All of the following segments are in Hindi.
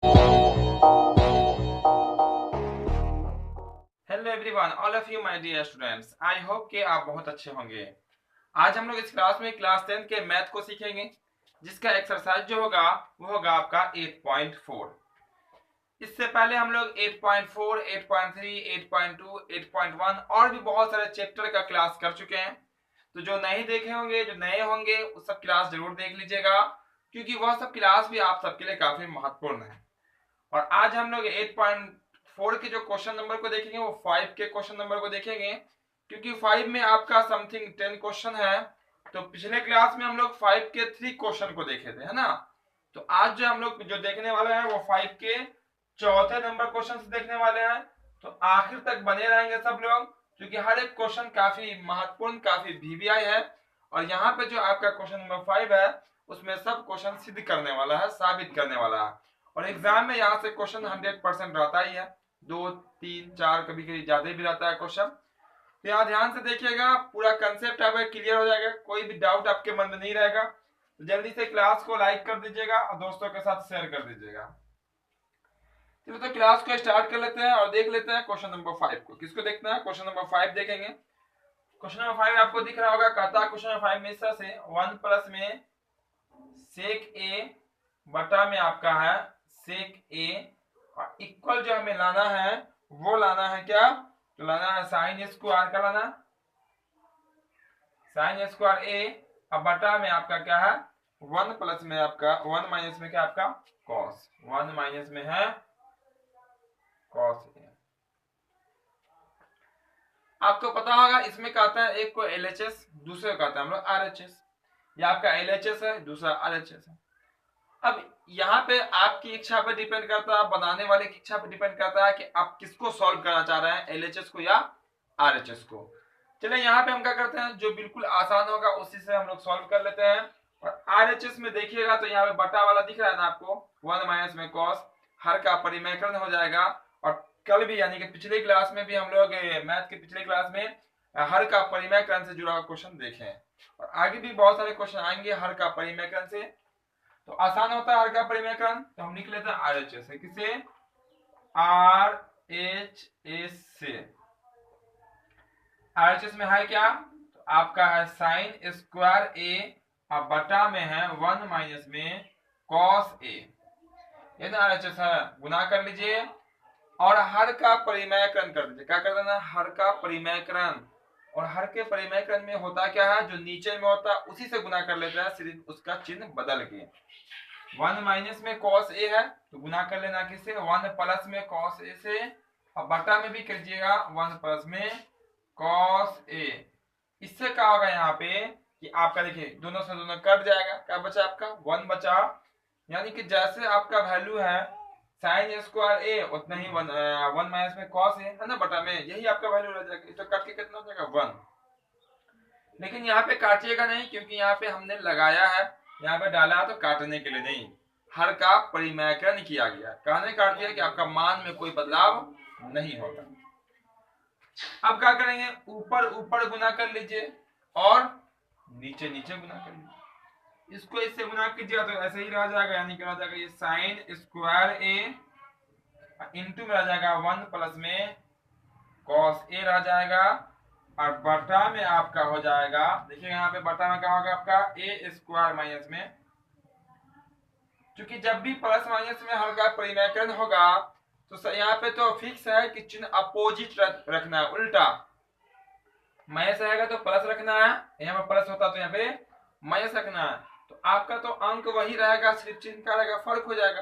Hello everyone, all of you my dear students. I hope कि आप बहुत अच्छे होंगे। आज हम लोग इस क्लास में क्लास 10 के मैथ को सीखेंगे, जिसका एक्सरसाइज जो होगा वो होगा आपका 8.4। इससे पहले हम लोग 8.4, 8.3, 8.2, 8.1 और भी बहुत सारे चैप्टर का क्लास कर चुके हैं। तो जो नहीं देखे होंगे, जो नए होंगे, वो सब क्लास जरूर देख लीजिएगा, क्योंकि वह सब क्लास भी आप सबके लिए काफी महत्वपूर्ण है। और आज हम लोग 8.4 के जो क्वेश्चन नंबर को देखेंगे वो 5 के क्वेश्चन नंबर को देखेंगे, क्योंकि 5 में आपका समथिंग 10 क्वेश्चन है। तो पिछले क्लास में हम लोग 5 के 3 क्वेश्चन को देखे थे, है ना। तो आज जो हम लोग जो देखने वाले हैं वो 5 के चौथे नंबर क्वेश्चन से देखने वाले हैं। तो आखिर तक बने रहेंगे सब लोग, क्योंकि हर एक क्वेश्चन काफी महत्वपूर्ण, काफी वीवीआई है। और यहाँ पे जो आपका क्वेश्चन नंबर 5 है उसमें सब क्वेश्चन सिद्ध करने वाला है, साबित करने वाला है। और एग्जाम में यहाँ से क्वेश्चन 100% रहता ही है, 2, 3, 4, कभी कभी ज्यादा भी रहता है क्वेश्चन। तो यहाँ ध्यान से देखिएगा, पूरा कंसेप्ट आपका क्लियर हो जाएगा, कोई भी डाउट आपके मन में नहीं रहेगा। तो जल्दी से क्लास को लाइक कर दीजिएगा और दोस्तों के साथ शेयर कर दीजिएगा। चलो तो क्लास को स्टार्ट कर लेते हैं और देख लेते हैं क्वेश्चन नंबर 5 को। किसको देखना है? क्वेश्चन नंबर 5 देखेंगे। क्वेश्चन नंबर 5 आपको दिख रहा होगा, कहता है क्वेश्चन नंबर 5 में से 1 प्लस में सेक ए बटा में आपका है सेक ए, और इक्वल जो हमें लाना है वो लाना है क्या? तो लाना है साइन स्क्वायर का, लाना साइन स्क्वायर ए, अब बटा में आपका क्या है 1 प्लस में आपका 1 माइनस में क्या आपका कॉस, 1 माइनस में है कॉस ए। आपको पता होगा इसमें कहता है एक को एलएचएस, दूसरे को कहता है हम लोग आरएचएस। ये आपका एलएचएस है, दूसरा आरएचएस है। अब यहाँ पे आपकी इच्छा पे डिपेंड करता है, बनाने वाले की इच्छा पे डिपेंड करता है कि आप किसको सॉल्व करना चाह रहे हैं, एलएचएस को या आरएचएस को। चलिए यहाँ पे हम क्या करते हैं, जो बिल्कुल आसान होगा उसी से हम लोग सॉल्व कर लेते हैं। और आरएचएस में देखिएगा तो यहाँ पे बटा वाला दिख रहा है ना आपको, 1 माइनस में कॉस, हर का परिमेयकरण हो जाएगा। और कल भी यानी कि पिछले क्लास में भी हम लोग मैथ के पिछले क्लास में हर का परिमेयकरण से जुड़ा हुआ क्वेश्चन देखे हैं, और आगे भी बहुत सारे क्वेश्चन आएंगे हर का परिमेयकरण से। तो आसान होता है हर का परिमेयकरण, तो हम लिख लेते हैं आरएचएस से। किसे? आरएचएस से। आरएचएस में है क्या? तो आपका है साइन स्क्वायर ए, और बटा में है 1 माइनस में कॉस ए। ये ना आरएचएस है, गुना कर लीजिए और हर का परिमेयकरण कर दीजिए। क्या कर देना? हर का परिमेयकरण। और हर के परिमेयकरण में होता क्या है, जो नीचे में होता है उसी से गुना कर लेते हैं, सिर्फ उसका चिन्ह बदल के। 1 माइनस में कॉस ए है तो गुना कर लेना किससे? 1 प्लस में कॉस ए से, और बटा में भी करिएगा 1 प्लस में कॉस ए। इससे क्या होगा यहाँ पे कि आपका देखिए दोनों से दोनों कट जाएगा, क्या बचा आपका 1 बचा। यानी कि जैसे आपका वैल्यू है साइन स्क्वायर ए उतना ही 1 माइनस में कॉस ए है ना, बटा में यही आपका वैल्यू रह जाएगा। तो कट के कितना हो जाएगा 1। लेकिन यहाँ पे काटिएगा नहीं, क्योंकि यहाँ पे हमने लगाया है, यहाँ पे डाला तो काटने के लिए नहीं, हर का परिमेयकरण किया गया। कहने का अर्थ है कि आपका मान में कोई बदलाव नहीं होगा। अब क्या करेंगे, ऊपर ऊपर गुना कर लीजिए और नीचे नीचे गुना कर लीजिए। इसको इससे गुना कीजिए तो ऐसे ही रह जाएगा, यानी कि रह जाएगा ये साइन स्क्वायर ए इंटू में रह जाएगा 1 प्लस में कॉस ए रह जाएगा, और बटा में आपका हो जाएगा, देखिए यहाँ पे बटा में क्या होगा आपका ए स्क्वायर माइनस में, क्योंकि जब भी प्लस माइनस में हर का परिमेयकरण होगा तो यहाँ पे तो फिक्स है कि चिन्ह अपोजिट रखना है, उल्टा। माइनस रहेगा तो प्लस रखना है, यहाँ पे प्लस होता तो यहाँ पे माइनस रखना है। तो आपका तो अंक वही रहेगा, सिर्फ चिन्ह का रहेगा, फर्क हो जाएगा।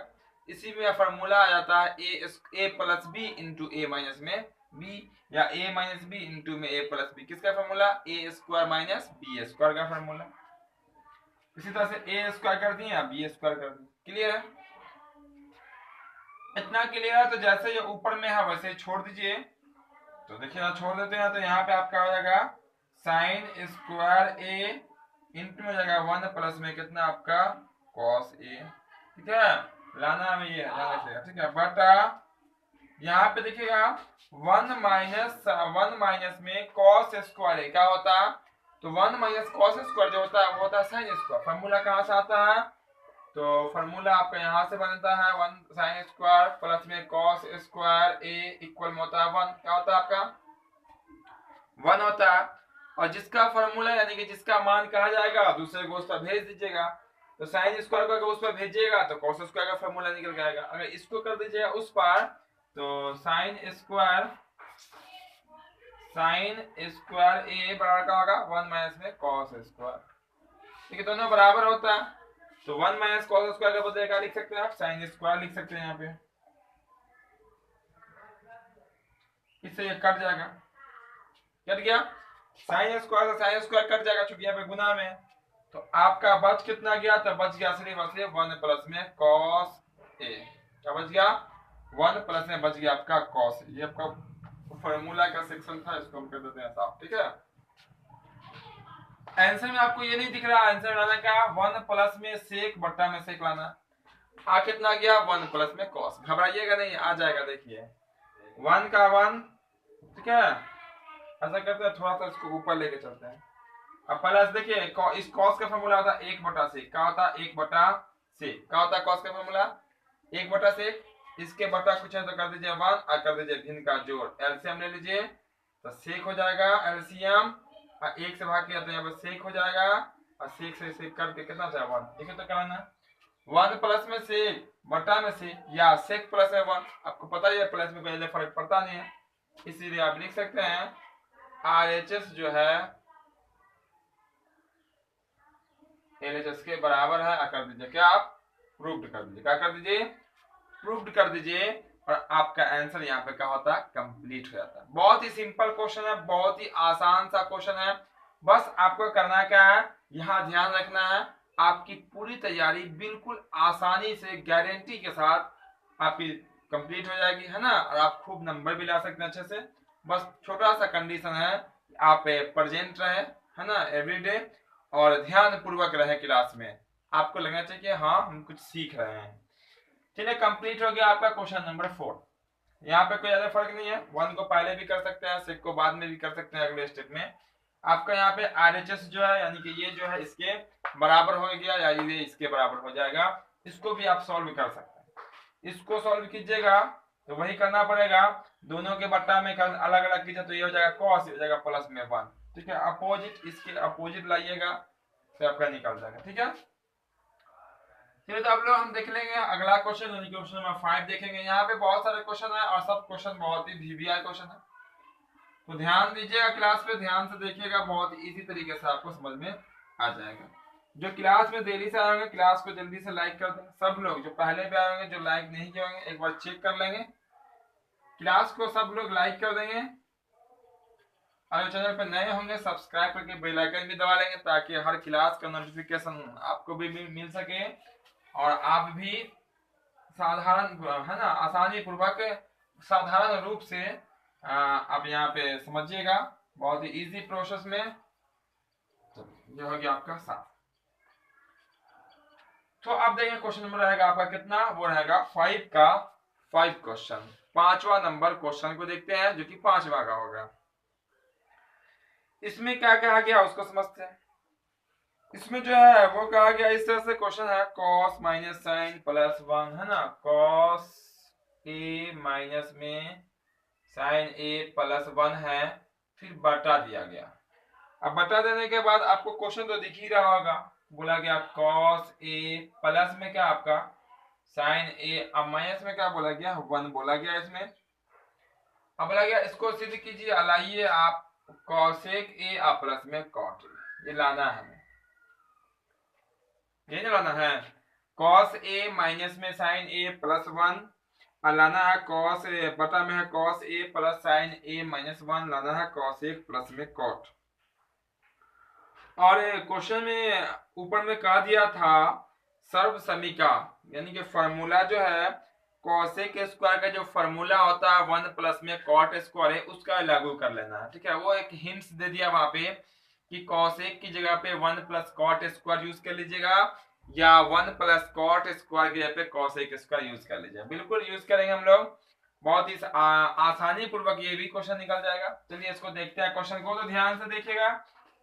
इसी में फॉर्मूला आ जाता है ए प्लस बी इंटू ए माइनस में बी, या ए माइनस बी इंटू में ए प्लस बी। किसका फॉर्मूला? ए स्क्वायर माइनस बी स्क्वायर का फॉर्मूला। इसी तरह से ए स्क्वायर कर दिए, बी स्क्वायर कर दिए। क्लियर है? इतना क्लियर है? तो जैसे ये ऊपर में है वैसे छोड़ दीजिए। तो देखिए ना, छोड़ देते हैं तो यहाँ पे आपका हो जाएगा साइन स्क्वायर ए इंटू में जाएगा 1 प्लस में कितना आपका कॉस ए। ठीक है, लाना में ये जाना चाहिए। ठीक है, बटा यहाँ पे देखिएगा 1 माइनस में कॉस स्क्वायर है, क्या होता है? तो 1 माइनस कॉस स्क्वायर जो होता है वो होता है साइन स्क्वायर। फॉर्मूला कहाँ से आता है? तो फॉर्मूला आपका यहाँ से बनता है 1 साइन स्क्वायर प्लस में कॉस स्क्वायर ए इक्वल में होता है 1। क्या होता है आपका 1 होता है। और जिसका फॉर्मूला यानी कि जिसका मान कहा जाएगा दूसरे को उस पर भेज दीजिएगा। तो साइन स्क्वायर को अगर उस पर भेजिएगा तो कॉस स्क्वायर का फॉर्मूला निकल के आएगा। अगर इसको कर दीजिएगा उस पर तो साइन स्क्वायर ए बराबर का होगा 1 माइनस में कॉस स्क्वायर। ठीक है, दोनों बराबर होता है। तो 1 माइनस कॉस स्क्वायर का बदले क्या लिख सकते हैं आप, साइन स्क्वायर लिख सकते हैं यहाँ पे। इससे ये कट जाएगा, कट गया, साइन स्क्वायर से साइन स्क्वायर कट जाएगा चूंकि यहाँ पे गुना में। तो आपका बच कितना गया, तो बच गया सिर्फ 1 प्लस में कॉस ए। क्या बच गया 1 प्लस में बच गया आपका कॉस। ये आपका फॉर्मूला का सेक्शन था, इसको हम कर देते हैं साफ। ठीक है, आंसर में आपको ये नहीं दिख रहा, आंसर लाना क्या 1 प्लस में सेक बट्टा में सेक लाना। आ कितना गया 1 प्लस में कॉस। घबराइएगा नहीं, आ जाएगा। देखिए 1 का 1, ठीक है, ऐसा करते हैं थोड़ा सा इसको ऊपर लेके चलते हैं। अब प्लस देखिए इस कॉस का फॉर्मूला होता है 1 बटा सेक। क्या होता है 1 बटा सेक। क्या होता है कॉस का फॉर्मूला 1 बटा सेक। इसके बटा कुछ है तो कर दीजिए 1 और कर दीजिए भिन्न का जोड़, एलसीएम ले लीजिए तो सेक हो जाएगा एलसीएम। और 1 से भाग किया तो यहाँ पर सेक हो जाएगा और सेक से सेक करके कितना चाहिए 1। ठीक है, तो कराना 1 प्लस में सेक बटा में सेक या सेक प्लस में 1। आपको पता ही है प्लस में कोई फर्क पड़ता नहीं है, इसीलिए आप लिख सकते हैं RHS जो है LHS के बराबर है। कर दीजिए क्या आप प्रूव्ड कर दीजिए। क्या कर दीजिए प्रूव्ड कर दीजिए और आपका आंसर यहाँ पे क्या होता है कंप्लीट हो जाता है। बहुत ही सिंपल क्वेश्चन है, बहुत ही आसान सा क्वेश्चन है। बस आपको करना क्या है, यहाँ ध्यान रखना है आपकी पूरी तैयारी बिल्कुल आसानी से गारंटी के साथ आपकी कंप्लीट हो जाएगी, है ना। और आप खूब नंबर भी ला सकते हैं अच्छे से। बस छोटा सा कंडीशन है आप प्रेजेंट रहे, है ना, एवरीडे, और ध्यान पूर्वक रहे क्लास में। आपको लगना चाहिए कि हाँ हम कुछ सीख रहे हैं। चलिए कंप्लीट हो गया आपका क्वेश्चन नंबर 4। यहाँ पे कोई ज्यादा फर्क नहीं है, 1 को पहले भी कर सकते हैं, सेक को बाद में भी कर सकते हैं अगले स्टेप में। आपका यहाँ पे RHS जो है यानी कि ये जो है इसके बराबर हो गया या ये इसके बराबर हो जाएगा। इसको भी आप सॉल्व कर सकते हैं। इसको सॉल्व कीजिएगा तो वही करना पड़ेगा, दोनों के बट्टा में अलग अलग कीजिए तो ये हो जाएगा कॉस, हो जाएगा प्लस में 1। ठीक है, अपोजिट इसके अपोजिट लाइएगा तो आपका निकल जाएगा। ठीक है, चलिए तो आप लोग हम देख लेंगे अगला क्वेश्चन यानी क्वेश्चन नंबर 5 देखेंगे। यहाँ पे बहुत सारे क्वेश्चन है और सब क्वेश्चन बहुत ही VVI क्वेश्चन है, तो ध्यान दीजिएगा क्लास पे, ध्यान से देखिएगा, बहुत इजी तरीके से आपको समझ में आ जाएगा। जो क्लास में देरी से आएंगे क्लास को जल्दी से लाइक कर दें। सब लोग जो पहले भी आएंगे जो लाइक नहीं किए होंगे एक बार चेक कर लेंगे, क्लास को सब लोग लाइक कर देंगे। और चैनल पर नए होंगे सब्सक्राइब करके बेल आइकन भी दबा लेंगे ताकि हर क्लास का नोटिफिकेशन आपको भी मिल सके और आप भी साधारण, है ना, आसानी पूर्वक साधारण रूप से आप यहाँ पे समझिएगा, बहुत ही इजी प्रोसेस में। ये हो गया आपका 7। तो अब देखिए क्वेश्चन नंबर रहेगा आपका कितना, वो रहेगा 5 का 5 क्वेश्चन, 5वां नंबर क्वेश्चन को देखते हैं जो कि 5वां का होगा। इसमें क्या कहा गया उसको समझते हैं। इसमें जो है वो कहा गया इस तरह से क्वेश्चन है cos माइनस साइन प्लस 1, है ना, cos a माइनस में साइन a प्लस 1 है, फिर बटा दिया गया। अब बटा देने के बाद आपको क्वेश्चन तो दिख ही रहा होगा, बोला गया cos a प्लस में क्या आपका साइन a, अब माइनस में क्या बोला गया 1 बोला गया इसमें। अब बोला गया इसको सिद्ध कीजिए, लाइए आप cosec a प्लस में cot a, ये लाना है हमें, ये नहीं लाना है cos a माइनस में साइन a प्लस 1 और लाना है cos a बटा में है cos a plus sign a minus 1, लाना है cos a प्लस में cot। और क्वेश्चन में ऊपर में कहा दिया था सर्व समीका यानी कि फॉर्मूला जो है cosec स्क्वायर का जो फॉर्मूला होता है 1 प्लस में cot स्क्वायर है उसका लागू कर लेना है। ठीक है, वो एक हिंट्स दे दिया वहां पे कि cosec की जगह पे 1 प्लस cot स्क्वायर यूज कर लीजिएगा या 1 प्लस cot स्क्वायर की जगह पे cosec स्क्वायर यूज कर लीजिएगा। बिल्कुल यूज करेंगे हम लोग, बहुत ही आसानी पूर्वक ये भी क्वेश्चन निकल जाएगा। चलिए इसको देखते हैं क्वेश्चन को, तो ध्यान से देखिएगा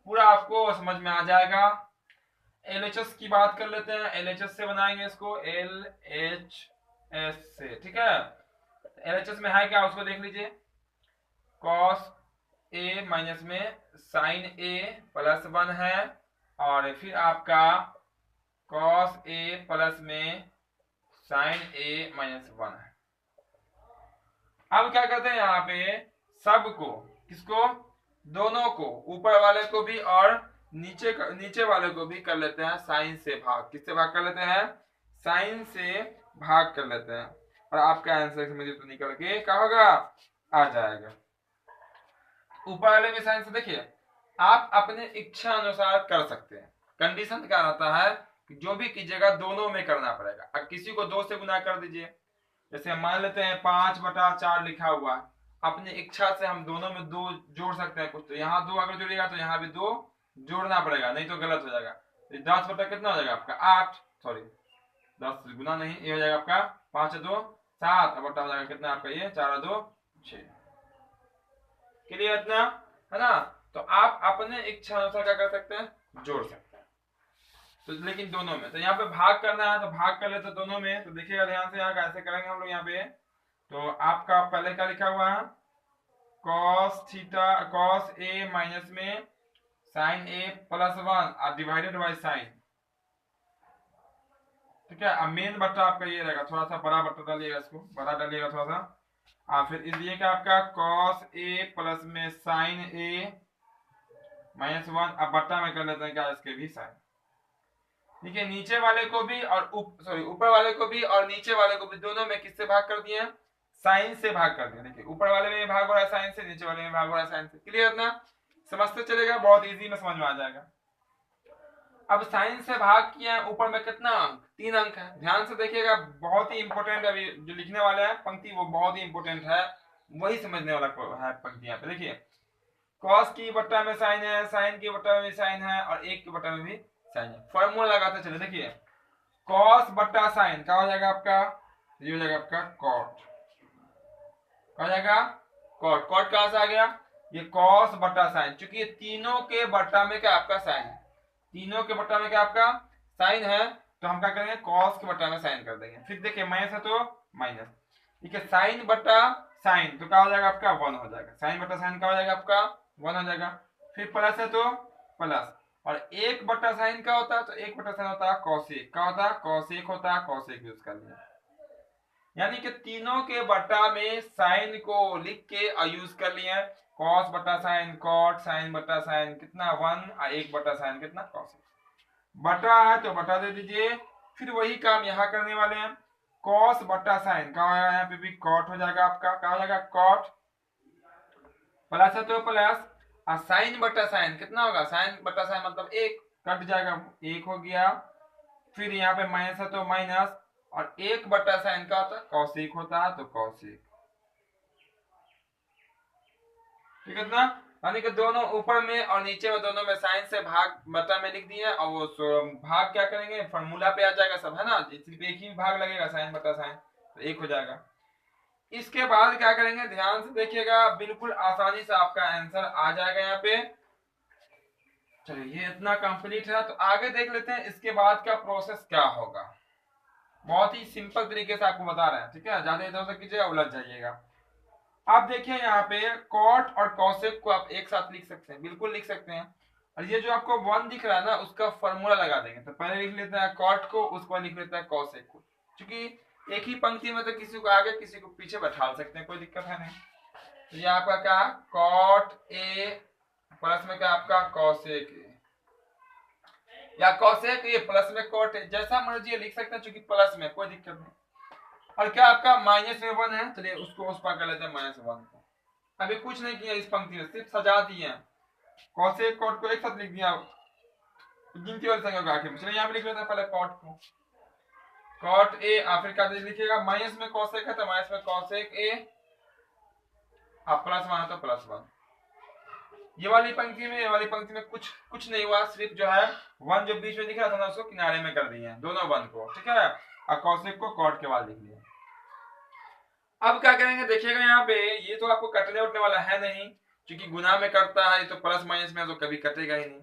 पूरा आपको समझ में आ जाएगा। LHS की बात कर लेते हैं। LHS से बनाएंगे इसको, LHS से, ठीक है। LHS में है क्या उसको देख लीजिए, cos A माइनस में sin A प्लस 1 है, और फिर आपका cos A प्लस में sin A माइनस 1 है। अब क्या करते हैं यहाँ पे, सबको, किसको, दोनों को, ऊपर वाले को भी और नीचे वाले को भी कर लेते हैं साइन से भाग। किससे भाग कर लेते हैं, साइन से भाग कर लेते हैं, और आपका आंसर समझिए तो निकल के क्या होगा, आ जाएगा। ऊपर वाले में साइन से देखिए, आप अपने इच्छा अनुसार कर सकते हैं। कंडीशन क्या रहता है कि जो भी कीजिएगा दोनों में करना पड़ेगा। अब किसी को 2 से गुना कर दीजिए, जैसे हम मान लेते हैं 5/4 लिखा हुआ, अपनी इच्छा से हम दोनों में 2 जोड़ सकते हैं कुछ, तो यहाँ 2 अगर जोड़ेगा तो यहाँ भी 2 जोड़ना पड़ेगा, नहीं तो गलत हो जाएगा। तो 10 बटा कितना हो जाएगा आपका 8, सॉरी 10 गुना नहीं, ये हो जाएगा आपका 5 2 7, बटा हो जाएगा कितना आपका ये 4 2 6। क्लियर इतना, है ना। तो आप अपने इच्छा अनुसार क्या कर सकते हैं, जोड़ सकते हैं। तो लेकिन दोनों में, तो यहाँ पे भाग करना है तो भाग कर लेते दोनों में। तो देखिएगा ध्यान से, यहाँ कैसे करेंगे हम लोग यहाँ पे। तो आपका पहले क्या लिखा हुआ है, cos theta, cos A minus में sin A plus 1 divided by sine, ठीक है। अब मेन बट्टा आपका ये रहेगा, थोड़ा सा बड़ा बट्टा डालिएगा, इसको बड़ा डालिएगा थोड़ा सा। फिर इसलिए क्या आपका cos A प्लस में sin A माइनस 1, अब बट्टा में कर लेते हैं क्या, इसके भी साइन, ठीक है। नीचे वाले को भी और ऊपर वाले को भी और नीचे वाले को भी, दोनों में किससे भाग कर दिए, साइन से भाग कर दिया। देखिए ऊपर वाले में भाग हो रहा है साइन से, नीचे वाले में भाग हो रहा है साइन से। क्लियर ना, समझते चलेगा, बहुत इजी में समझ में आ जाएगा। अब साइन से भाग किया, ऊपर में कितना अंक, 3 अंक है। ध्यान से देखिएगा, बहुत ही इंपॉर्टेंट अभी जो लिखने वाले हैं पंक्ति, वो बहुत ही इंपॉर्टेंट है, वही समझने वाला है पंक्ति। यहाँ पे देखिए, कॉस की बट्टा में साइन है, साइन की बट्टा में भी साइन है, और 1 की बट्टा में भी साइन है। फॉर्मूला लगाते चले, देखिए कॉस बट्टा साइन क्या हो जाएगा आपका, ये हो जाएगा आपका कॉट, क्या हो जाएगा कॉट। कॉट कहां से आ गया, ये कॉस बट्टा साइन, चूंकि तीनों के बट्टा में क्या आपका साइन है, तीनों के बट्टा में क्या आपका साइन है, तो हम क्या करेंगे कॉस के बट्टा में साइन कर देंगे। फिर देखिए माइनस है तो माइनस, ठीक है। साइन बट्टा साइन तो क्या हो जाएगा आपका 1 हो जाएगा, साइन बट्टा साइन क्या हो जाएगा आपका 1 हो जाएगा। फिर प्लस है तो प्लस, और 1 बट्टा साइन क्या होता है, तो 1 बट्टा साइन होता है कॉसेक, क्या होता है कॉसेक होता है, कॉसेक यूज कर लिया। यानी कि तीनों के बट्टा में साइन को लिख के यूज कर लिए, कॉस बट्टा साइन कॉट, साइन बट्टा साइन कितना 1, और 1 बट्टा साइन कितना कॉस। बटा है तो बटा दे दीजिए। फिर वही काम यहाँ करने वाले हैं, कॉस बट्टा साइन क्या होगा, यहाँ पे भी कॉट हो जाएगा आपका, क्या हो जाएगा कॉट, प्लस है तो प्लस, और साइन बट्टा साइन कितना होगा, साइन बट्टा साइन मतलब 1, कट जाएगा 1 हो गया। फिर यहाँ पे माइनस है तो माइनस, और 1 बट्टा साइन का होता है कॉसेक होता है, तो कॉसेक, ठीक है ना। यानी कि दोनों ऊपर में और नीचे में दोनों में साइन से भाग बट्टा में लिख दिए, और वो भाग क्या करेंगे फॉर्मूला पे आ जाएगा सब, है ना, सिर्फ एक ही भाग लगेगा साइन बट्टा साइन, तो 1 हो जाएगा। इसके बाद क्या करेंगे, ध्यान से देखिएगा, बिल्कुल आसानी से आपका आंसर आ जाएगा यहाँ पे। चलिए ये इतना कंप्लीट है, तो आगे देख लेते हैं इसके बाद का प्रोसेस क्या होगा। बहुत ही सिंपल तरीके से आपको बता रहे हैं, ठीक है, ज्यादा इधर उधर कीजिएगा उलझ जाइएगा। आप देखिए यहाँ पे कॉट और कॉसेक को आप एक साथ लिख सकते हैं, बिल्कुल लिख सकते हैं। और ये जो आपको 1 दिख रहा है ना, उसका फॉर्मूला लगा देंगे। तो पहले लिख लेते हैं कॉट को, उसको लिख लेते हैं कॉसेक को, क्योंकि एक ही पंक्ति में तो किसी को आगे किसी को पीछे बैठा सकते हैं, कोई दिक्कत है नहीं। तो ये आपका क्या कॉट ए प्लस में क्या आपका कॉसेक ए, या कॉसेक ए प्लस में कॉट ए, जैसा मर्जी लिख सकते हैं, चूंकि प्लस में कोई दिक्कत नहीं। और क्या आपका माइनस में 1 है, चलिए उसको उस पर कर लेते हैं माइनस 1 को। अभी कुछ नहीं किया इस पंक्ति में, सिर्फ सजा दिए, कॉसेक कॉट को एक साथ लिख दिया गिनती वाली संख्या को आखिर में। चलिए यहाँ पे लिख लेते हैं पहले कॉट को, कॉट ए, फिर क्या लिखिएगा माइनस में कॉसेक है तो माइनस में कॉसेक ए, अब प्लस 1 है तो प्लस 1। ये वाली पंक्ति में, ये वाली पंक्ति में कुछ नहीं हुआ, सिर्फ जो है 1 जो बीच में दिख रहा था ना, उसको किनारे में कर दिए दोनों 1 को, ठीक है, और कॉसेक को कॉट के बाद लिख दिया। अब क्या करेंगे देखिएगा, यहाँ पे ये तो आपको कटने उठने वाला है नहीं, क्योंकि गुना में करता है, तो प्लस माइनस में तो कभी कटेगा ही नहीं।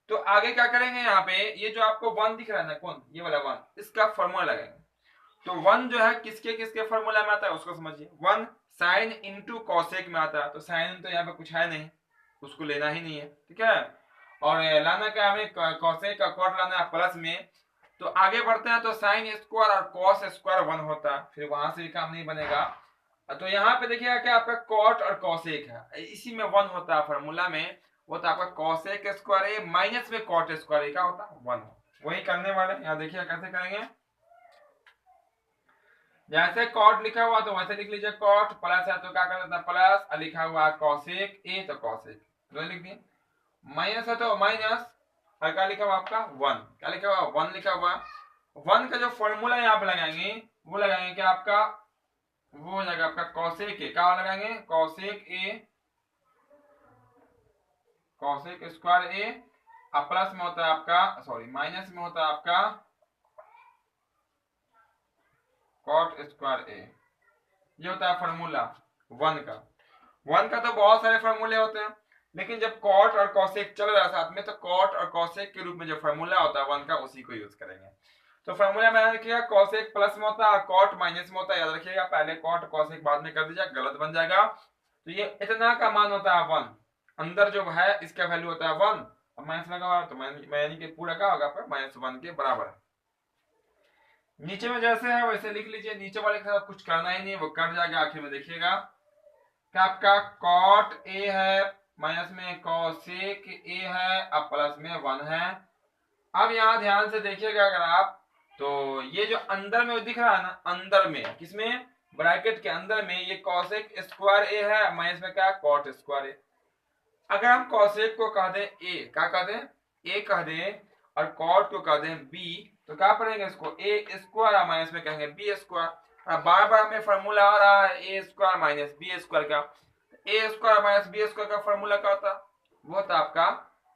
तो आगे क्या करेंगे, यहाँ पे ये जो आपको वन दिख रहा है ना, कौन ये वाला वन, इसका फॉर्मूला लगाएंगे। तो वन जो है किसके किसके फॉर्मूला में आता है उसको समझिए। वन साइन इंटू कॉसेक में आता है, तो साइन तो यहाँ पे कुछ है नहीं, उसको लेना ही नहीं है, ठीक है। और लाना क्या हमें, कॉसेक का कॉट लाना है प्लस में। तो आगे बढ़ते हैं, तो साइन स्क्वायर और कॉस स्क्वायर वन होता है, फिर वहां से भी काम नहीं बनेगा। तो यहाँ पे देखिएगा क्या आपका कॉट और कॉसेक है, इसी में वन होता है फॉर्मूला में, वो तो आपका कॉसेक स्क्वायर ए माइनस में कॉट स्क्वायर ए क्या होता है, वन। वही करने वाले यहाँ देखिए कैसे करेंगे। जैसे कॉट लिखा हुआ तो वैसे लिख लीजिए, कॉट प्लस है तो क्या कर देता है प्लस, और लिखा हुआ कॉसेक ए तो कॉसेक तो लिख दिए, माइनस है तो माइनस, और क्या लिखा हुआ आपका वन, क्या लिखा हुआ वन लिखा हुआ। वन का जो फॉर्मूला यहाँ पे लगाएंगे वो लगाएंगे क्या आपका, वो हो जाएगा आपका कॉसेक ए, क्या लगाएंगे कॉसेक ए, कॉसेक स्क्वायर ए, और प्लस में होता है आपका, सॉरी माइनस में होता है आपका कॉट स्क्वायर ए। ये होता है फॉर्मूला वन का। वन का तो बहुत सारे फॉर्मूले होते हैं, लेकिन जब कॉट और कॉसेक चल रहा है साथ में, तो कॉट और कॉसेक के रूप में जो फॉर्मूला होता है वन का, उसी को यूज करेंगे। तो फॉर्मूला में रखिएगा कॉसेक प्लस में होता है, कॉट माइनस में होता है, याद रखिएगा पहले कॉट कॉसेक बाद में कर दीजिए, गलत बन जाएगा। तो ये इतना का मान होता है वन, अंदर जो है इसका वैल्यू होता है वन, और माइनस लगा हुआ तो यानी कि पूरा क्या होगा आपका माइनस वन के बराबर। नीचे में जैसे है वैसे लिख लीजिए, नीचे वाले के साथ कुछ करना ही नहीं, वो कट जाएगा आखिर में देखिएगा। क्या आपका कॉट ए है, माइनस में कॉसेक ए है, अब प्लस में वन है। अब यहाँ ध्यान से देखिएगा अगर आप, तो ये जो अंदर में दिख रहा है ना, अंदर में किसमें, ब्रैकेट के अंदर में, ये कॉसेक स्क्वायर ए है, माइनस में क्या कॉट स्क्वायर ए। अगर हम कॉसेक को कह दें ए, क्या कह दें ए कह दें, और कॉट को कह दें बी, तो क्या पढ़ेंगे इसको ए स्क्वायर, माइनस में कहेंगे बी स्क्वायर। बार बार हमें फॉर्मूला आ रहा है ए स्क्वायर माइनस बी स्क्वायर का, ए स्क्वायर माइनस बी स्क्वायर का फॉर्मूला क्या होता, वो था आपका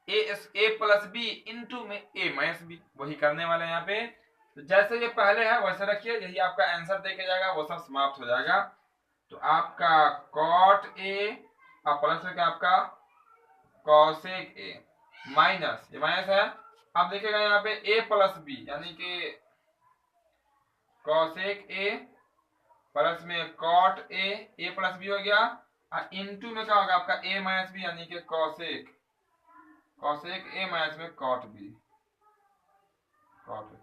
ए प्लस बी इंटू में ए माइनस बी, वही करने वाले हैं यहाँ पे। तो जैसे ये पहले है वैसे रखिए, यही आपका आंसर देके जाएगा, वो सब समाप्त हो जाएगा। तो आपका कॉट ए और प्लस में क्या आपका कॉसेक ए, माइनस ये माइनस है। अब देखिएगा यहाँ पे ए प्लस बी, यानी कि कॉसेक ए प्लस में कॉट ए प्लस बी हो गया, और इनटू में क्या होगा आपका ए माइनस बी, यानी कि कॉसेक ए माइनस में कॉट बी,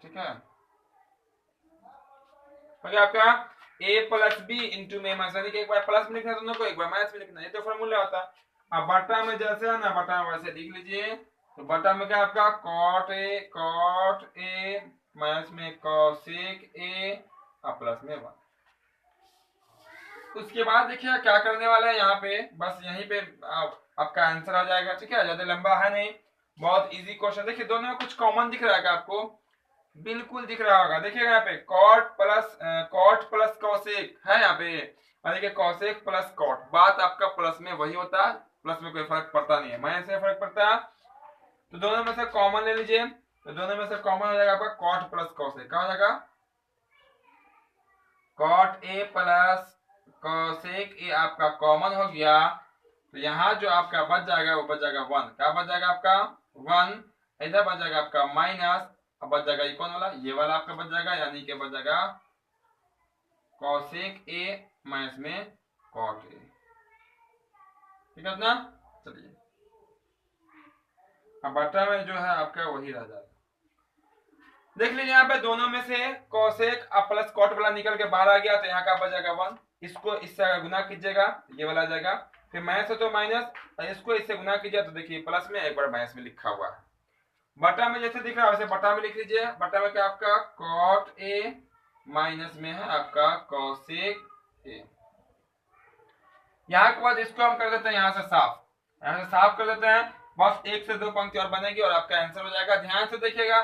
ठीक है। हो गया आपका ए प्लस बी इंटू में माइनस, यानी कि एक बार प्लस में लिखना है दोनों को, एक बार माइनस में लिखना है, ये तो फॉर्मूला होता है। अब बटा में जैसे है ना, बटा में वैसे लिख लीजिए। तो बटा में क्या आपका कॉट ए माइनस में कॉसेक ए और प्लस में वन। उसके बाद देखिए क्या करने वाला है यहाँ पे, बस यहीं पे आपका आंसर आ जाएगा, ठीक है, ज्यादा लंबा है नहीं, बहुत इजी क्वेश्चन। देखिए दोनों में कुछ कॉमन दिख रहा है आपको, बिल्कुल दिख रहा होगा, देखिएगा यहाँ पे कॉट प्लस कॉसेक है यहाँ पे, और देखिए कॉसेक प्लस कॉट, बात आपका प्लस में वही होता है, प्लस में कोई फर्क पड़ता नहीं है, माइनस से फर्क पड़ता है। तो दोनों में से कॉमन ले लीजिए, तो दोनों में से कॉमन हो जाएगा आपका कॉट प्लस कॉसेक, क्या हो जाएगा cot A plus cosec A आपका कॉमन हो गया। तो यहाँ जो आपका बच जाएगा वो बच जाएगा वन, क्या बच जाएगा आपका वन, इधर बच जाएगा आपका माइनस, अब बच जाएगा कौन वाला, ये वाला आपका बच जाएगा, यानी कि बच जाएगा कॉसेक ए माइनस में कॉट ए, ठीक है ना। चलिए अब बटा में जो है आपका वही रह जाएगा। देख लीजिए यहाँ पे दोनों में से कॉसेक प्लस कॉट वाला निकल के बाहर आ गया, तो यहाँ का बच जाएगा वन, इसको इससे गुना कीजिएगा ये वाला आ जाएगा, फिर माइनस है तो माइनस, इसको इससे गुना कीजिए तो देखिए प्लस में एक बार माइनस में लिखा हुआ है। बटा में जैसे दिख रहा है वैसे बटा में लिख लीजिए, बटा में क्या आपका कॉट ए माइनस में है आपका कॉसेक ए। यहाँ के बाद इसको हम कर देते हैं यहाँ से साफ कर देते हैं, बस एक से दो पंक्ति और बनेगी और आपका आंसर हो जाएगा। ध्यान से देखिएगा,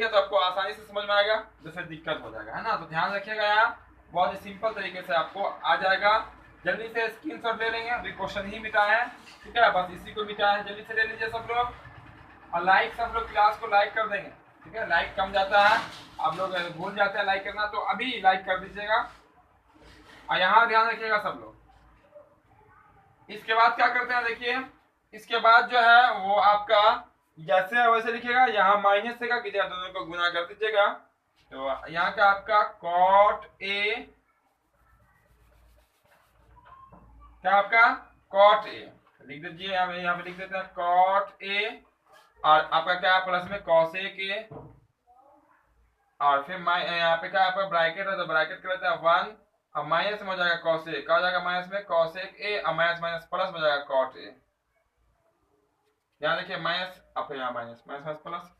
तो आपको आसानी से समझ में आएगा, जैसे दिक्कत हो जाएगा है ना, तो ध्यान रखिएगा, यहाँ बहुत ही सिंपल तरीके से आपको आ जाएगा। जल्दी से स्क्रीनशॉट ले लेंगे, अभी क्वेश्चन ही मिटा है, ठीक है, बस इसी को मिटा है, जल्दी से ले लीजिए सब लोग, और लाइक सब लोग क्लास को लाइक कर देंगे, ठीक है, लाइक कम जाता है, आप लोग भूल जाते हैं लाइक करना, तो अभी लाइक कर दीजिएगा, और यहाँ ध्यान रखिएगा सब लोग। इसके बाद क्या करते हैं देखिए, इसके बाद जो है वो आपका जैसे है वैसे लिखिएगा, यहाँ माइनस से क्या कीजिएगा, दोनों को गुना कर दीजिएगा। तो यहाँ का आपका कॉट ए, क्या आपका कॉट ए लिख दीजिए, यहाँ पे लिख देते हैं कॉट ए, और आपका क्या प्लस में कॉसेक ए, और फिर यहाँ पे क्या आपका ब्रैकेट है तो ब्रैकेट कर लेते हैं 1, अब माइनस में हो जाएगा कॉसेक, क्या हो जाएगा माइनस में कॉसेक ए, और माइनस माइनस प्लस हो जाएगा कॉट ए। यहाँ देखिए माइनस, आपका यहाँ माइनस माइनस माइनस प्लस,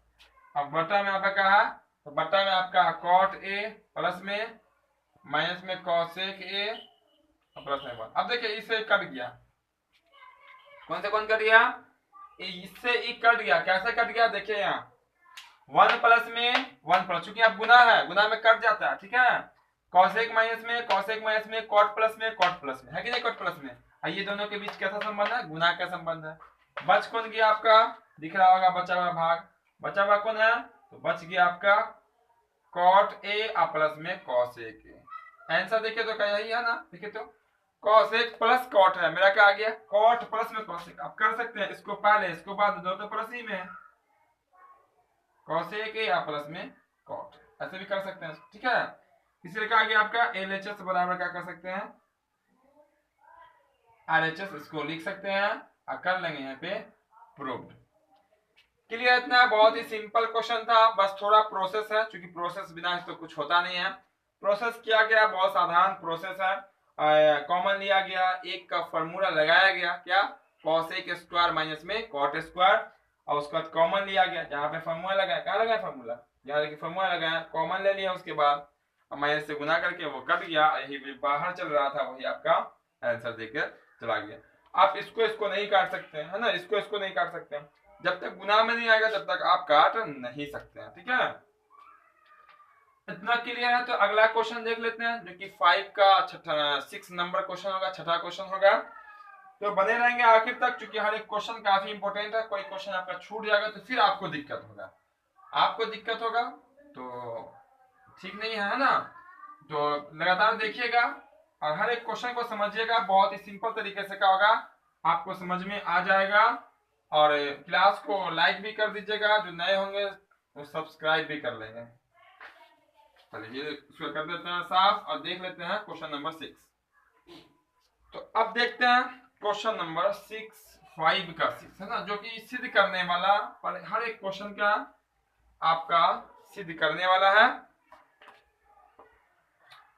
अब बटा में आपका क्या है, तो बटा में आपका कॉट ए प्लस में माइनस में कॉसेक ए प्लस में 1। अब देखिए इससे कट गया, कौन से कौन कट गया, इससे ई कट गया, कैसे कट गया देखिए यहाँ 1 प्लस में 1 प्लस, चूंकि अब गुना है, गुना में कट जाता है, ठीक है। कॉसेक माइनस में कॉट प्लस में है कि नहीं, कॉट प्लस में, ये दोनों के बीच कैसा संबंध है, गुना का संबंध है। बच कौन गया आपका, दिख रहा होगा बचा हुआ भाग, बचा हुआ कौन है, तो बच गया आपका कॉट ए प्लस में कॉसेक ए। आंसर देखिए तो क्या यही है ना, देखिए तो कॉसेक प्लस कॉट है, मेरा क्या आ गया कॉट प्लस में कॉसेक। आप कर सकते हैं इसको पहले इसको बाद, दो तो प्लस ही में है, कॉसेक ए प्लस में कॉट, ऐसे भी कर सकते हैं, ठीक है। इसलिए कहा गया आपका एलएचएस बराबर क्या कर सकते हैं, आरएचएस, इसको लिख सकते हैं और कर लेंगे यहाँ पे प्रूव्ड। क्लियर, इतना बहुत ही सिंपल क्वेश्चन था, बस थोड़ा प्रोसेस है, क्योंकि प्रोसेस बिना तो कुछ होता नहीं है। प्रोसेस किया गया, बहुत साधारण प्रोसेस है, कॉमन लिया गया, एक का फॉर्मूला लगाया गया, क्या कॉसेक स्क्वायर माइनस में कॉट स्क्वायर, और उसके बाद कॉमन लिया गया, जहाँ पे फॉर्मूला लगाया, क्या लगाया फॉर्मूला, यहाँ देखिए फॉर्मूला लगाया, कॉमन ले लिया, उसके बाद माइनस से गुना करके वो कट गया, यही बाहर चल रहा था, वही आपका आंसर देकर चला गया। आप इसको नहीं काट सकते हैं, है ना, इसको नहीं काट सकते हैं, जब तक गुना में नहीं आएगा तब तक आप काट नहीं सकते हैं, ठीक है। इतना क्लियर है, तो अगला क्वेश्चन देख लेते हैं, जो कि 5 का 6 नंबर क्वेश्चन होगा, छठा क्वेश्चन होगा। तो बने रहेंगे आखिर तक, क्योंकि हर एक क्वेश्चन काफी इंपॉर्टेंट है, कोई क्वेश्चन आपका छूट जाएगा तो फिर आपको दिक्कत होगा, तो ठीक नहीं है ना। तो लगातार देखिएगा और हर एक क्वेश्चन को समझिएगा, बहुत ही सिंपल तरीके से क्या होगा आपको समझ में आ जाएगा। और क्लास को लाइक भी कर दीजिएगा, जो नए होंगे वो सब्सक्राइब भी कर लेंगे। चलिए इसको कर देते हैं साफ और देख लेते हैं क्वेश्चन नंबर 6। तो अब देखते हैं क्वेश्चन नंबर 6, 5 का 6 है ना, जो कि सिद्ध करने वाला, पर हर एक क्वेश्चन का आपका सिद्ध करने वाला है।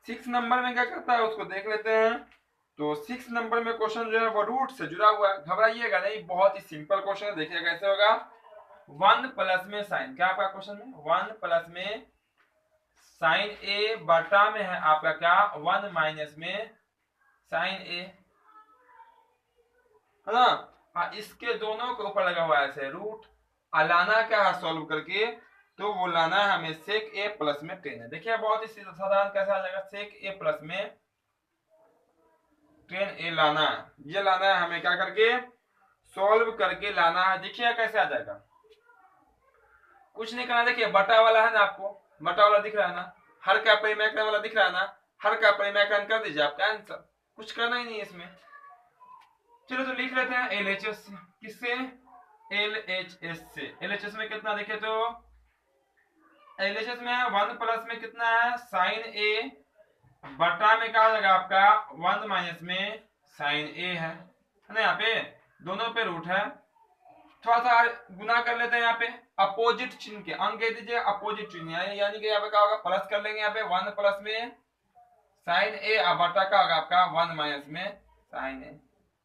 6 नंबर में क्या करता है उसको देख लेते हैं। तो 6 नंबर में क्वेश्चन जो है वो रूट से जुड़ा हुआ है, घबराइएगा नहीं, बहुत ही सिंपल क्वेश्चन है। देखिए कैसे होगा, 1 प्लस में साइन, क्या आपका क्वेश्चन में 1 प्लस में साइन ए बटा में है आपका क्या 1 माइनस में साइन ए, है ना। इसके दोनों के ऊपर लगा हुआ है ऐसे रूट, लाना क्या है सॉल्व करके, तो वो लाना है हमें सेक ए प्लस में 10 है। देखिए बहुत ही साधारण, कैसे आ जाएगा, सेक ए प्लस में 10 ए लाना है, ये लाना है हमें, क्या करके सॉल्व करके लाना है। देखिए कैसे आ जाएगा, कुछ नहीं करना, देखिए बटा वाला है ना, आपको बटा वाला दिख रहा है ना, हर का परिमेय वाला दिख रहा है ना, हर का परिमेय कर दीजिए आपका आंसर, कुछ करना ही नहीं इसमें। चलो तो लिख लेते हैं एलएचएस, किससे एलएचएस से। एलएचएस में कितना देखे तो एलएचएस में 1 प्लस में कितना है साइन ए बटा में क्या हो जाएगा आपका 1 माइनस में साइन ए है ना, यहाँ पे दोनों पे रूट है। थोड़ा सा गुना कर लेते हैं, यहाँ पे अपोजिट चिन्ह के अंक कह दीजिए, अपोजिट चिन्ह यानी कि यहाँ पे क्या होगा प्लस कर लेंगे, यहाँ पे 1 प्लस में साइन ए बटा का होगा आपका 1 माइनस में साइन ए,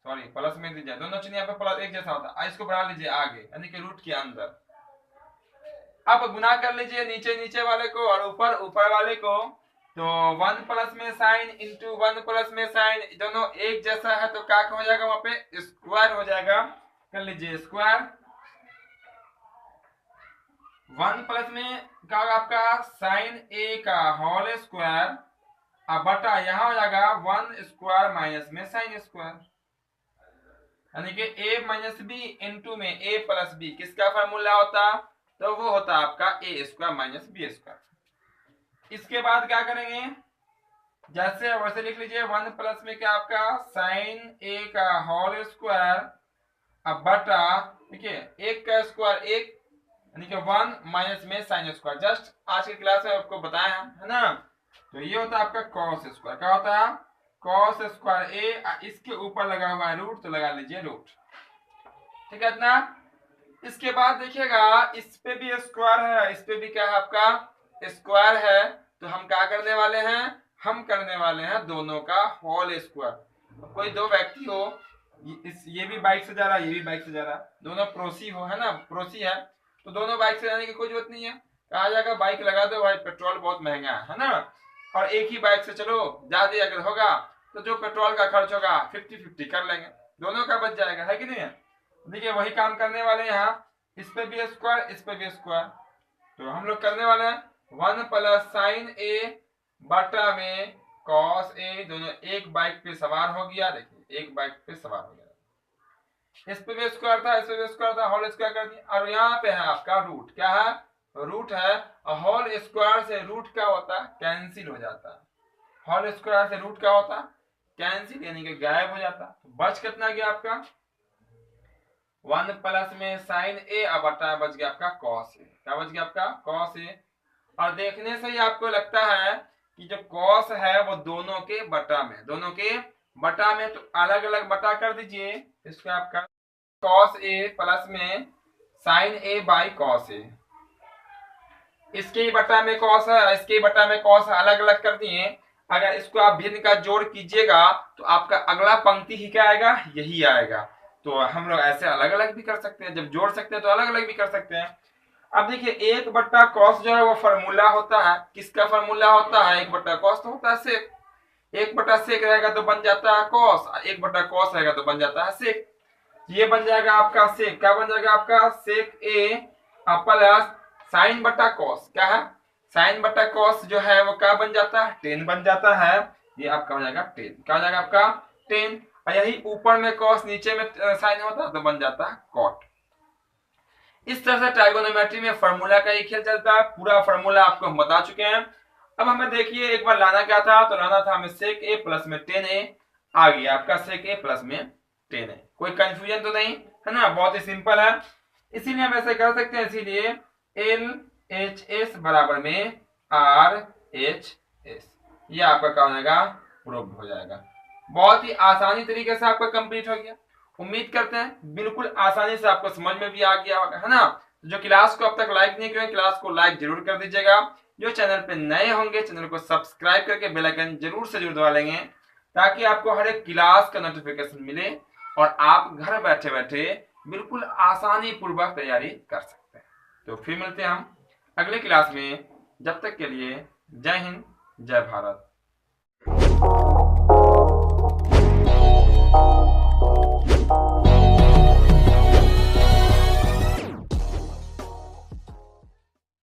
सॉरी प्लस में दीजिए, दोनों चिन्ह यहाँ पे प्लस एक जैसा होता है, इसको बढ़ा लीजिए आगे यानी कि रूट के अंदर। अब गुना कर लीजिए नीचे वाले को और ऊपर वाले को, तो 1 प्लस में साइन इंटू 1 प्लस में साइन, दोनों एक जैसा है तो क्या हो जाएगा, वहां पे स्क्वायर हो जाएगा, कर लीजिए स्क्वायर। 1 प्लस में क्या होगा आपका साइन ए का होल स्क्वायर, अब बटा यहां हो जाएगा 1 स्क्वायर माइनस में साइन स्क्वायर, यानी कि a माइनस बी इंटू में a प्लस बी, किसका फॉर्मूला होता, तो वो होता आपका a square minus B square. इसके बाद क्या करेंगे, जैसे वैसे लिख लीजिए, 1 प्लस में क्या आपका साइन a का होल स्क्वायर अब बटा देखिए 1 का स्क्वायर 1 यानी कि 1 माइनस में साइन स्क्वायर। जस्ट आज की क्लास में आपको बताया है ना। तो ये होता है आपका कॉस स्क्वायर। क्या होता है? कॉस स्क्वायर ए, इसके ऊपर लगा हुआ है रूट, तो लगा लीजिए रूट। ठीक है इतना। इसके बाद देखिएगा इस पे भी स्क्वायर है, इस पे भी क्या है आपका स्क्वायर है। तो हम क्या करने वाले हैं? हम करने वाले हैं दोनों का होल स्क्वायर। कोई दो व्यक्ति हो, ये भी बाइक से जा रहा है, ये भी बाइक से जा रहा है, दोनों पड़ोसी हो, है ना, पड़ोसी है, तो दोनों बाइक से जाने की कोई जरूरत नहीं है। कहा जाएगा बाइक लगा दो भाई, पेट्रोल बहुत महंगा है ना। और एक ही बाइक से चलो, ज्यादा अगर होगा तो जो पेट्रोल का खर्च होगा 50-50 कर लेंगे, दोनों का बच जाएगा, है कि नहीं है? देखिए वही काम करने वाले हैं यहाँ, इस पे भी स्क्वायर, इस पे भी स्क्वायर। तो हम लोग करने वाले हैं 1 प्लस साइन ए बटा में कॉस ए। दोनों एक बाइक पे सवार हो गया, देखिए एक बाइक पे सवार हो गया। इस पे भी स्क्वायर था, इस पे भी स्क्वायर था, होल स्क्वायर कर दिया। और यहाँ पे है आपका रूट। क्या है? रूट है। और होल स्क्वायर से रूट क्या होता है? कैंसिल हो जाता है। होल स्क्वायर से रूट क्या होता है? कैंसिल, यानी कि गायब हो जाता है। तो बच कितना गया आपका? 1 प्लस में साइन ए और बटा बच गया आपका कॉस ए। क्या बच गया आपका? Cos A. और देखने से ही आपको लगता है कि जो कॉस है वो दोनों के बटा में, दोनों के बटा में, तो अलग अलग बटा कर दीजिए। इसको आपका कॉस ए प्लस में sign A by cos A. इसके ही बटा में कॉस है, इसके ही बटा में कॉस है, अलग अलग कर दिए। अगर इसको आप भिन्न का जोड़ कीजिएगा तो आपका अगला पंक्ति ही क्या आएगा? यही आएगा। तो हम लोग ऐसे अलग अलग भी कर सकते हैं, जब जोड़ सकते हैं तो अलग अलग भी कर सकते हैं। अब देखिए 1 बट्टा कॉस जो है वो फॉर्मूला होता है, किसका फॉर्मूला होता है? 1 बट्टा कॉस तो होता है सेक। 1 बट्टा सेक रहेगा तो बन जाता है कॉस, 1 बट्टा कॉस रहेगा तो बन जाता है सेक। ये बन जाएगा आपका सेक। क्या बन जाएगा आपका? सेक ए प्लस साइन बट्टा कॉस। क्या है? साइन बट्टा कॉस जो है वो क्या बन जाता है? टेन बन जाता है। ये आपका हो जाएगा 10। क्या हो जाएगा आपका? 10। और यही ऊपर में कॉस, नीचे में साइन होता है, तो बन जाता है कॉट। इस तरह से ट्राइगोनोमेट्री में फार्मूला का ही खेल चलता है। पूरा फार्मूला आपको हम बता चुके हैं। अब हमें देखिए एक बार लाना क्या था? तो लाना था हमें सेक ए प्लस में 10a। आ गया आपका सेक ए प्लस में 10a। कोई कंफ्यूजन तो नहीं है ना? बहुत ही सिंपल है, इसीलिए हम ऐसे कर सकते हैं। इसीलिए LHS बराबर में RHS, ये आपका क्या हो जाएगा? प्रूव हो जाएगा। बहुत ही आसानी तरीके से आपका कंप्लीट हो गया। उम्मीद करते हैं बिल्कुल आसानी से आपको समझ में भी आ गया होगा, है ना। जो क्लास को अब तक लाइक नहीं किया, क्लास को लाइक जरूर कर दीजिएगा। जो चैनल पे नए होंगे चैनल को सब्सक्राइब करके बेल आइकन जरूर से जरूर दबा लेंगे, ताकि आपको हर एक क्लास का नोटिफिकेशन मिले और आप घर बैठे बैठे बिल्कुल आसानी पूर्वक तैयारी कर सकते हैं। तो फिर मिलते हैं हम अगले क्लास में। जब तक के लिए जय हिंद, जय भारत।